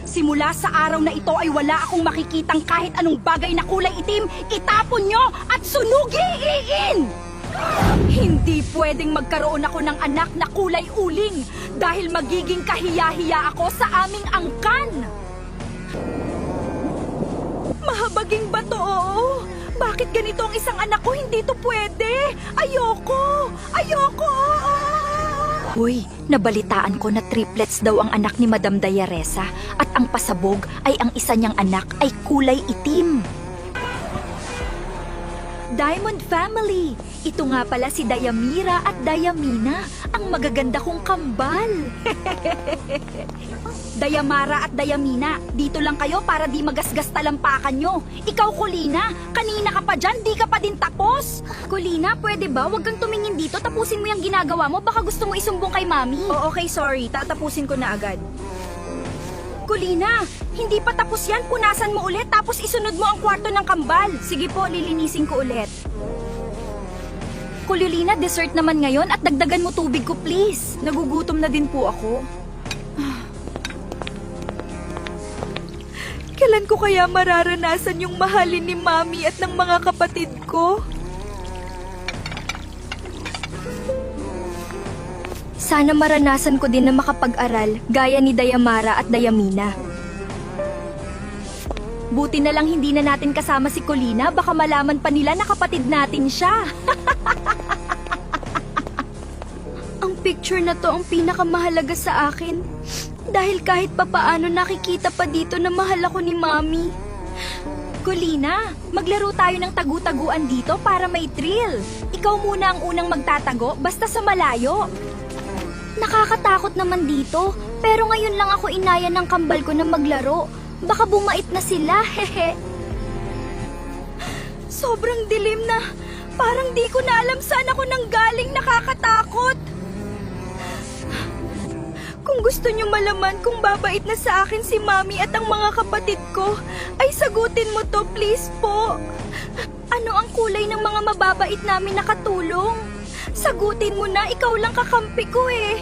Simula sa araw na ito ay wala akong makikitang kahit anong bagay na kulay itim. Itapon nyo at sunugiin! Hindi pwedeng magkaroon ako ng anak na kulay uling dahil magiging kahiya-hiya ako sa aming angkan. Mahabaging ba to? Oo. Bakit ganito ang isang anak ko? Hindi to pwede. Ayoko! Ayoko! Uy, nabalitaan ko na triplets daw ang anak ni Madam Dayaresa at ang pasabog ay ang isa niyang anak ay kulay itim. Diamond Family! Ito nga pala si Dayamira at Dayamina, ang magaganda kong kambal. Dayamara at Dayamina, dito lang kayo para di magasgas talampakan nyo. Ikaw, Kulina, kanina ka pa dyan, di ka pa din tapos. Kulina, pwede ba? Huwag kang tumingin dito, tapusin mo yung ginagawa mo. Baka gusto mo isumbong kay Mami. Oh, okay, sorry. Tatapusin ko na agad. Kulina, hindi pa tapos yan. Punasan mo ulit, tapos isunod mo ang kwarto ng kambal. Sige po, lilinisin ko ulit. Kulina, dessert naman ngayon at dagdagan mo tubig ko, please. Nagugutom na din po ako. Kailan ko kaya mararanasan yung mahalin ni Mami at ng mga kapatid ko? Sana maranasan ko din na makapag-aral gaya ni Dayamara at Dayamina. Buti na lang hindi na natin kasama si Kulina, baka malaman pa nila na kapatid natin siya. Ang picture na to ang pinakamahalaga sa akin. Dahil kahit papaano nakikita pa dito na mahal ako ni Mami. Kulina, maglaro tayo ng tagu-taguan dito para may thrill. Ikaw muna ang unang magtatago, basta sa malayo. Nakakatakot naman dito, pero ngayon lang ako inaya ng kambal ko na maglaro. Baka bumait na sila, hehe. Sobrang dilim na. Parang di ko na alam saan ako nanggaling, nakakatakot. Kung gusto nyo malaman kung babait na sa akin si Mami at ang mga kapatid ko, ay sagutin mo to, please po. Ano ang kulay ng mga mababait namin na katulong? Sagutin mo na, ikaw lang kakampi ko eh.